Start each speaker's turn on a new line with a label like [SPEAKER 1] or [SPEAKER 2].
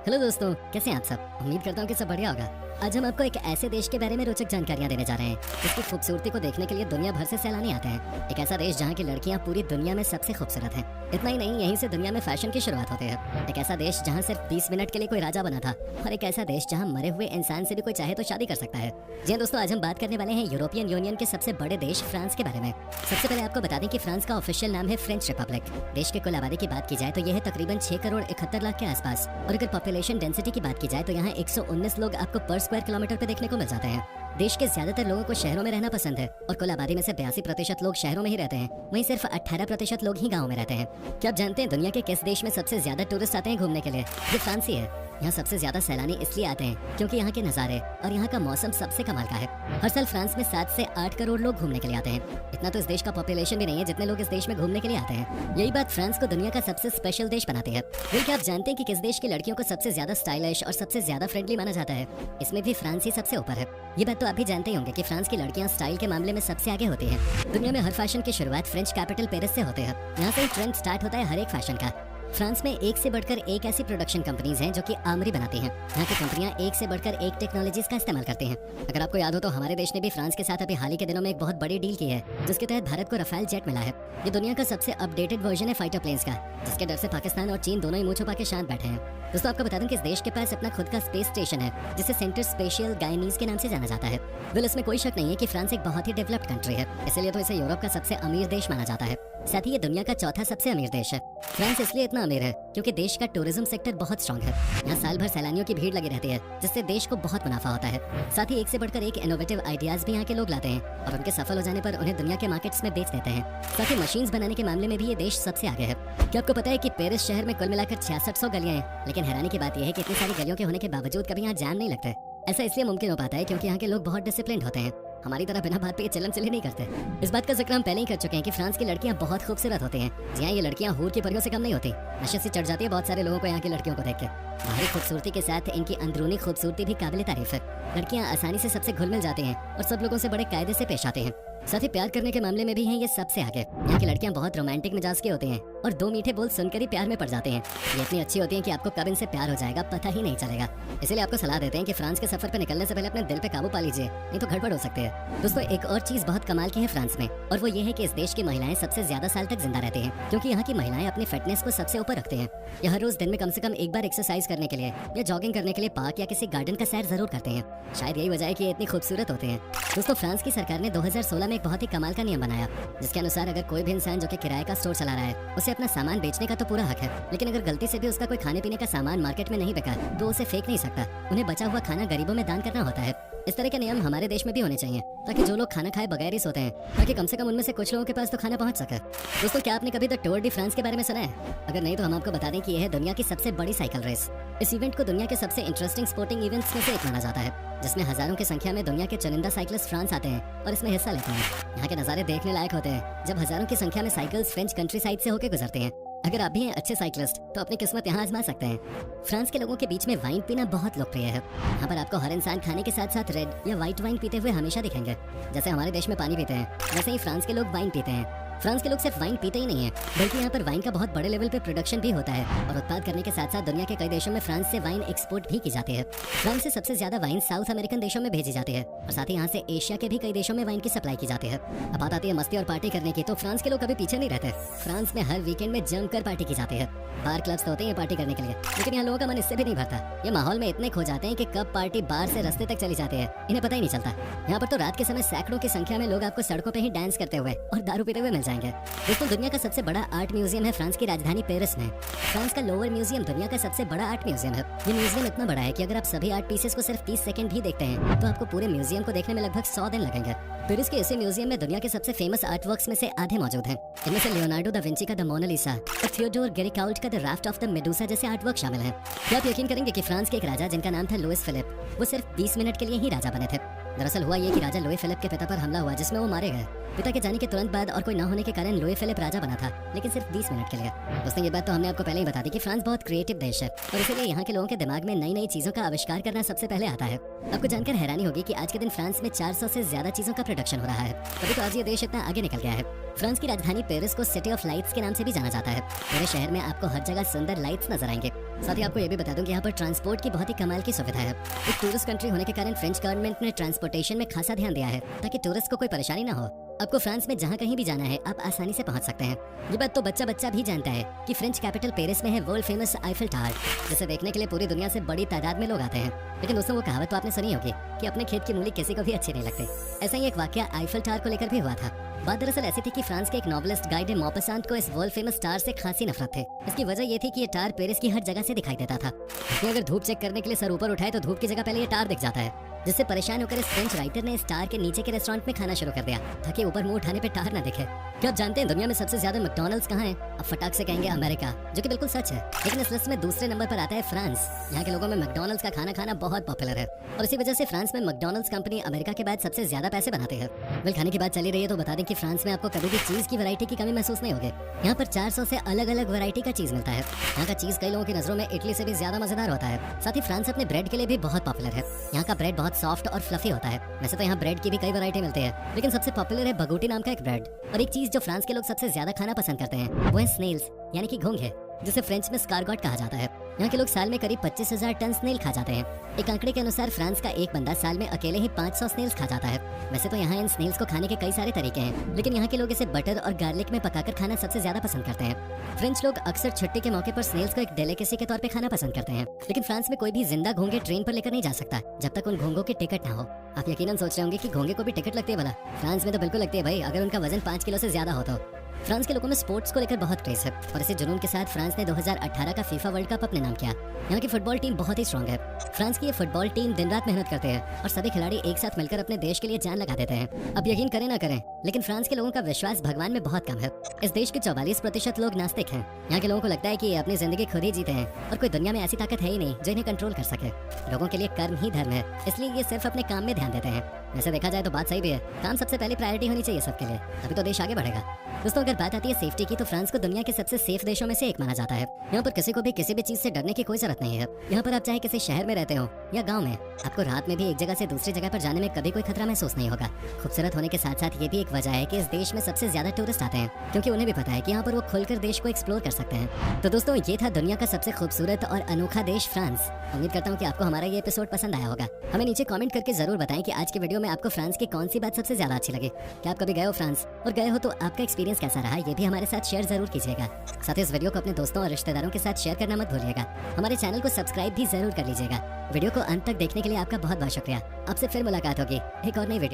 [SPEAKER 1] Hello दोस्तों, कैसे हैं आप सब। उम्मीद करता हूँ कि सब बढ़िया होगा। आज हम आपको एक ऐसे देश के बारे में रोचक जानकारियां देने जा रहे हैं जिसकी खूबसूरती को देखने के लिए दुनिया भर से सैलानी आते हैं। एक ऐसा देश जहाँ की लड़कियाँ पूरी दुनिया में सबसे खूबसूरत हैं। इतना ही नहीं, यहीं से दुनिया में फैशन की शुरुआत होती है। एक ऐसा देश जहाँ सिर्फ 20 मिनट के लिए कोई राजा बना था, और एक ऐसा देश जहाँ मरे हुए इंसान से भी कोई चाहे तो शादी कर सकता है। जी हाँ दोस्तों, आज हम बात करने वाले हैं यूरोपियन यूनियन के सबसे बड़े देश फ्रांस के बारे में। सबसे पहले आपको बता दें कि फ्रांस का ऑफिशियल नाम है फ्रेंच रिपब्लिक। देश की कुल आबादी की बात की जाए तो यह है तकरीबन 6 करोड़ 71 लाख के आसपास, और अगर पॉपुलेशन डेंसिटी की बात की जाए तो यहाँ 119 लोग आपको पर स्क्वायर किलोमीटर पे देखने को मिल जाते हैं। देश के ज्यादातर लोगों को शहरों में रहना पसंद है, और कुल आबादी में से 82% लोग शहरों में ही रहते हैं। वहीं सिर्फ 18% लोग ही गाँव में रहते हैं। क्या आप जानते हैं दुनिया के किस देश में सबसे ज्यादा टूरिस्ट आते हैं घूमने के लिए? ये फ्रांस ही है। यहाँ सबसे ज्यादा सैलानी इसलिए आते हैं क्योंकि यहाँ के नज़ारे और यहाँ का मौसम सबसे कमाल का है। हर साल फ्रांस में 7 से 8 करोड़ लोग घूमने के लिए आते हैं। इतना तो इस देश का पॉपुलेशन भी नहीं है जितने लोग इस देश में घूमने के लिए आते हैं। यही बात फ्रांस को दुनिया का सबसे स्पेशल देश बनाती है। क्या आप जानते हैं कि किस देश की लड़कियों को सबसे ज्यादा स्टाइलिश और सबसे ज्यादा फ्रेंडली माना जाता है? इसमें भी फ्रांस ही सबसे ऊपर है। ये बात तो आप भी जानते ही होंगे कि फ्रांस की लड़कियां स्टाइल के मामले में सबसे आगे होती हैं। दुनिया में हर फैशन की शुरुआत फ्रेंच कैपिटल पेरिस से होते हैं। यहाँ से ट्रेंड स्टार्ट होता है हर एक फैशन का। फ्रांस में एक से बढ़कर एक ऐसी प्रोडक्शन कंपनीज हैं जो कि आर्मरी बनाती हैं। यहाँ की कंपनियां एक से बढ़कर एक टेक्नोलॉजीज का इस्तेमाल करती हैं। अगर आपको याद हो तो हमारे देश ने भी फ्रांस के साथ अभी हाल ही के दिनों में एक बहुत बड़ी डील की है, जिसके तहत भारत को रफाल जेट मिला है। ये दुनिया का सबसे अपडेटेड वर्जन है फाइटर प्लेन्स का, जिसके डर से पाकिस्तान और चीन दोनों ही मुंह छुपा के शांत बैठे हैं। दोस्तों आपको बता दूं कि इस देश के पास अपना खुद का स्पेस स्टेशन है, जिसे सेंटर स्पेशियल गायनीज के नाम से जाना जाता है। वेल, इसमें कोई शक नहीं है कि फ्रांस एक बहुत ही डेवलप्ड कंट्री है, इसलिए तो इसे यूरोप का सबसे अमीर देश माना जाता है। साथ ही ये दुनिया का चौथा सबसे अमीर देश है। फ्रांस इसलिए इतना अमीर है क्योंकि देश का टूरिज्म सेक्टर बहुत स्ट्रॉन्ग है। यहाँ साल भर सैलानियों की भीड़ लगी रहती है, जिससे देश को बहुत मुनाफा होता है। साथ ही एक से बढ़कर एक इनोवेटिव आइडियाज भी यहाँ के लोग लाते हैं, और उनके सफल हो जाने पर उन्हें दुनिया के मार्केट्स में बेच देते हैं। साथ ही मशीन्स बनाने के मामले में भी ये देश सबसे आगे है। क्या आपको पता है कि पेरिस शहर में कुल मिलाकर 6600 गलियां हैं? लेकिन हैरानी की बात यह है कि इतनी सारी गलियों के होने के बावजूद कभी यहाँ जाम नहीं लगते। ऐसा इसलिए मुमकिन हो पाता है क्योंकि यहाँ के लोग बहुत डिसिप्लिन्ड होते हैं। हमारी तरह बिना बात पे चलम चले नहीं करते। इस बात का जिक्र हम पहले ही कर चुके हैं कि फ्रांस की लड़कियां बहुत खूबसूरत होती हैं। जी हाँ, ये लड़कियां हूर की परियों से कम नहीं होती। नशे से चढ़ जाती है बहुत सारे लोगों को यहाँ की लड़कियों को देख के। बाहरी खूबसूरती के साथ इनकी अंदरूनी खूबसूरती भी काबिल तारीफ है। लड़कियां आसानी से सबसे घुल मिल जाती हैं और सब लोगों से बड़े कायदे से पेश आती हैं। साथ ही प्यार करने के मामले में भी हैं ये सबसे आगे। यहाँ की लड़कियां बहुत रोमांटिक मिजाज की होती हैं और 2 मीठे बोल सुनकर ही प्यार में पड़ जाते हैं। ये इतनी अच्छी होती हैं कि आपको कब इनसे प्यार हो जाएगा पता ही नहीं चलेगा। इसलिए आपको सलाह देते हैं कि फ्रांस के सफर पर निकलने से पहले अपने दिल पे काबू पा लीजिए, नहीं तो गड़बड़ हो सकती है। दोस्तों एक और चीज बहुत कमाल की है फ्रांस में, और वो ये है कि इस देश की महिलाएं सबसे ज्यादा साल तक जिंदा रहती हैं, क्योंकि यहाँ की महिलाएं अपनी फिटनेस को सबसे ऊपर रखती हैं। ये हर रोज दिन में कम से कम एक बार एक्सरसाइज करने के लिए या जॉगिंग करने के लिए पार्क या किसी गार्डन का सैर जरूर करते हैं। शायद यही वजह है कि ये इतनी खूबसूरत होते हैं। दोस्तों फ्रांस की सरकार ने 2016 में एक बहुत ही कमाल का नियम बनाया, जिसके अनुसार अगर कोई भी इंसान जो कि किराए का स्टोर चला रहा है, उसे अपना सामान बेचने का तो पूरा हक है, लेकिन अगर गलती से भी उसका कोई खाने पीने का सामान मार्केट में नहीं बिका तो उसे फेंक नहीं सकता। उन्हें बचा हुआ खाना गरीबों में दान करना होता है। इस तरह के नियम हमारे देश में भी होने चाहिए, ताकि जो लोग खाना खाए बगैर ही सोते हैं, ताकि कम से कम उनमें से कुछ लोगों के पास तो खाना पहुंच सके। दोस्तों क्या आपने कभी द टूर डी फ्रांस के बारे में सुना है? अगर नहीं तो हम आपको बता दें कि यह है दुनिया की सबसे बड़ी साइकिल रेस। इस इवेंट को दुनिया के सबसे इंटरेस्टिंग स्पोर्टिंग इवेंट्स में से एक माना जाता है, जिसमें हजारों की संख्या में दुनिया के चुनिंदा साइकिलिस्ट फ्रांस आते हैं और इसमें हिस्सा लेते हैं। यहाँ के नज़ारे देखने लायक होते हैं, जब हजारों की संख्या में साइकिल्स फ्रेंच कंट्री साइड से होकर गुजरते हैं। अगर आप भी हैं अच्छे साइकिलिस्ट तो अपनी किस्मत यहाँ आजमा सकते हैं। फ्रांस के लोगों के बीच में वाइन पीना बहुत लोकप्रिय है। यहाँ पर आपको हर इंसान खाने के साथ साथ रेड या व्हाइट वाइन पीते हुए हमेशा दिखेंगे। जैसे हमारे देश में पानी पीते हैं, वैसे ही फ्रांस के लोग वाइन पीते हैं। फ्रांस के लोग सिर्फ वाइन पीते ही नहीं है, बल्कि यहाँ पर वाइन का बहुत बड़े लेवल पे प्रोडक्शन भी होता है, और उत्पाद करने के साथ साथ दुनिया के कई देशों में फ्रांस से वाइन एक्सपोर्ट भी की जाती है। फ्रांस से सबसे ज्यादा वाइन साउथ अमेरिकन देशों में भेजी जाती है, और साथ ही यहाँ से एशिया के भी कई देशों में वाइन की सप्लाई की जाती है। अब बात आती है मस्ती और पार्टी करने की, तो फ्रांस के लोग कभी पीछे नहीं रहते। फ्रांस में हर वीकेंड में जमकर पार्टी की जाती है। बार क्लब्स तो होते हैं पार्टी करने के लिए, लेकिन यहाँ लोगों का मन इससे भी नहीं भरता। ये माहौल में इतने खो जाते हैं कि कब पार्टी बार से रास्ते तक चली जाती है इन्हें पता ही नहीं चलता। यहाँ पर तो रात के समय सैकड़ों की संख्या में लोग आपको सड़कों पे ही डांस करते हुए और दारू पीते हुए मिल जाएंगे। दोस्तों दुनिया का सबसे बड़ा आर्ट म्यूजियम है फ्रांस की राजधानी पेरिस में। फ्रांस का लोवर म्यूजियम दुनिया का सबसे बड़ा आर्ट म्यूजियम है। ये म्यूजियम इतना बड़ा है कि अगर आप सभी आर्ट पीसेस को सिर्फ 30 सेकंड भी देखते हैं तो आपको पूरे म्यूजियम को देखने में लगभग 100 दिन लगेंगे। पेरिस के इसी म्यूजियम में दुनिया के सबसे फेमस आर्ट वर्क्स में से आधे मौजूद हैं। इनमें से लियोनार्डो दा विंची का द मोनालिसा और थियोडोर गेरिकाउल्ट का the raft of the Medusa जैसे आर्ट वर्क शामिल हैं। क्या आप यकीन करेंगे कि फ्रांस के एक राजा जिनका नाम था लुइस फिलिप, वो सिर्फ 20 मिनट के लिए ही राजा बने थे। दरअसल हुआ ये कि राजा लुई फिलिप के पिता पर हमला हुआ, जिसमें वो मारे गए। पिता के जाने के तुरंत बाद और कोई न होने के कारण लुई फिलिप राजा बना था, लेकिन सिर्फ 20 मिनट के लिए। दोस्तों ये बात तो हमने आपको पहले ही बता दी कि फ्रांस बहुत क्रिएटिव देश है, और इसीलिए यहाँ के लोगों के दिमाग में नई नई चीजों का आविष्कार करना सबसे पहले आता है। आपको जानकर हैरानी होगी कि आज के दिन फ्रांस में 400 से ज्यादा चीजों का प्रोडक्शन हो रहा है। तभी तो आज ये देश इतना आगे निकल गया है। फ्रांस की राजधानी पेरिस को सिटी ऑफ लाइट्स के नाम से भी जाना जाता है। पूरे शहर में आपको हर जगह सुंदर लाइट्स नजर आएंगे। साथ ही आपको ये भी बता दूं कि यहाँ पर ट्रांसपोर्ट की बहुत ही कमाल की सुविधा है। एक टूरिस्ट कंट्री होने के कारण फ्रेंच गवर्नमेंट ने ट्रांसपोर्टेशन में खासा ध्यान दिया है ताकि टूरिस्ट को कोई परेशानी ना हो। आपको फ्रांस में जहाँ कहीं भी जाना है आप आसानी से पहुँच सकते हैं। ये बात तो बच्चा बच्चा भी जानता है कि फ्रेंच कैपिटल पेरिस में है वर्ल्ड फेमस आईफल टावर, जिसे देखने के लिए पूरी दुनिया से बड़ी तादाद में लोग आते हैं। लेकिन दोस्तों वो कहावत तो आपने सुनी होगी कि अपने खेत की मूली किसी को भी अच्छी नहीं लगती। ऐसा ही एक वाकया आईफल टावर को लेकर भी हुआ था। बात दरअसल ऐसी थी कि फ्रांस के एक नॉवेलिस्ट गाय डे मॉपसांत को इस वर्ल्ड फेमस टावर से खासी नफरत थी। इसकी वजह ये थी कि ये टावर पेरिस की हर जगह से दिखाई देता था। कि अगर धूप चेक करने के लिए सर ऊपर उठाए तो धूप की जगह पहले ये टावर दिख जाता है, जिससे परेशान होकर इस फ्रेंच राइटर ने इस टावर के नीचे के रेस्टोरेंट में खाना शुरू कर दिया ताकि ऊपर मुंह उठाने पे टावर ना दिखे। क्या आप जानते हैं दुनिया में सबसे ज्यादा मैकडॉनल्ड्स कहाँ हैं? अब फटाक से कहेंगे अमेरिका, जो कि बिल्कुल सच है। लेकिन इस लिस्ट में दूसरे नंबर पर आता है फ्रांस। यहाँ के लोगों में मैकडॉनल्ड्स का खाना खाना बहुत पॉपुलर है और इसी वजह से फ्रांस में मैकडॉनल्ड्स कंपनी अमेरिका के बाद सबसे ज्यादा पैसे बनाती है। वेल, खाने की बात चली रही है तो बता दें कि फ्रांस में आपको कभी भी चीज की वैरायटी की कमी महसूस नहीं होगी। यहाँ पर 400 से अलग अलग वैरायटी का चीज मिलता है। यहाँ का चीज कई लोगों की नजरों में इटली से भी ज्यादा मजेदार होता है। साथ ही फ्रांस अपने ब्रेड के लिए भी बहुत पॉपुलर है। यहाँ का ब्रेड बहुत सॉफ्ट और फ्लफी होता है। वैसे तो यहाँ ब्रेड की भी कई वैरायटी मिलती है, लेकिन सबसे पॉपुलर है बगूटी नाम का एक ब्रेड। और एक चीज जो फ्रांस के लोग सबसे ज्यादा खाना पसंद करते हैं वो है स्नेल्स, यानी कि घोंघे, जिसे फ्रेंच में स्कारगॉट कहा जाता है। यहाँ के लोग साल में करीब 25,000 टन स्नेल खा जाते हैं। एक आंकड़े के अनुसार फ्रांस का एक बंदा साल में अकेले ही 500 स्नेल्स खा जाता है। वैसे तो यहाँ इन स्नेल्स को खाने के कई सारे तरीके हैं, लेकिन यहाँ के लोग इसे बटर और गार्लिक में पकाकर खाना सबसे ज्यादा पसंद करते हैं। फ्रेंच लोग अक्सर छुट्टी के मौके पर स्नेल्स को एक डेलिकेसी के तौर पे खाना पसंद करते हैं। लेकिन फ्रांस में कोई भी जिंदा घोंघे ट्रेन पर लेकर नहीं जा सकता जब तक उन घोंघों की टिकट ना हो। आप यकीनन सोच रहे होंगे कि घोंघे को भी टिकट लगती है भला? फ्रांस में तो बिल्कुल लगती है भाई, अगर उनका वजन 5 किलो से ज्यादा हो तो। फ्रांस के लोगों में स्पोर्ट्स को लेकर बहुत क्रेज है और इसे जुनून के साथ फ्रांस ने 2018 का फीफा वर्ल्ड कप अपने नाम किया। यहाँ की फुटबॉल टीम बहुत ही स्ट्रांग है। फ्रांस की ये फुटबॉल टीम दिन रात मेहनत करते हैं और सभी खिलाड़ी एक साथ मिलकर अपने देश के लिए जान लगा देते हैं। अब यकीन करें ना करें, लेकिन फ्रांस के लोगों का विश्वास भगवान में बहुत कम है। इस देश के 44% लोग नास्तिक हैं। यहाँ के लोगों को लगता है कि ये अपनी जिंदगी खुद ही जीते हैं और कोई दुनिया में ऐसी ताकत है ही नहीं जो इन्हें कंट्रोल कर सके। लोगों के लिए कर्म ही धर्म है, इसलिए ये सिर्फ अपने काम में ध्यान देते हैं। वैसे देखा जाए तो बात सही भी है, काम सबसे पहले प्रायोरिटी होनी चाहिए सबके लिए, तभी तो देश आगे बढ़ेगा। दोस्तों अगर बात आती है सेफ्टी की तो फ्रांस को दुनिया के सबसे सेफ देशों में से एक माना जाता है। यहाँ पर किसी को भी किसी भी चीज से डरने की कोई जरूरत नहीं है। यहाँ पर आप चाहे किसी शहर में रहते हो या गांव में, आपको रात में भी एक जगह से दूसरी जगह पर जाने में कभी कोई खतरा महसूस नहीं होगा। खूबसूरत होने के साथ साथ ये भी एक वजह है कि इस देश में सबसे ज्यादा टूरिस्ट आते हैं, क्योंकि उन्हें भी पता है कि यहाँ पर वो खुलकर देश को एक्सप्लोर कर सकते हैं। तो दोस्तों ये था दुनिया का सबसे खूबसूरत और अनोखा देश फ्रांस। उम्मीद करता हूँ कि आपको हमारा ये एपिसोड पसंद आया होगा। हमें नीचे कमेंट करके जरूर बताएं कि आज के वीडियो में आपको फ्रांस की कौन सी बात सबसे ज्यादा अच्छी लगी। क्या आप कभी गए हो फ्रांस, और गए हो तो आपका एक्सपीरियंस कैसा रहा, ये भी हमारे साथ शेयर जरूर कीजिएगा। साथ ही इस वीडियो को अपने दोस्तों और रिश्तेदारों के साथ शेयर करना मत भूलिएगा। हमारे चैनल को सब्सक्राइब भी जरूर कर लीजिएगा। वीडियो को अंत तक देखने के लिए आपका बहुत बहुत शुक्रिया। आपसे फिर मुलाकात होगी एक और नई वीडियो।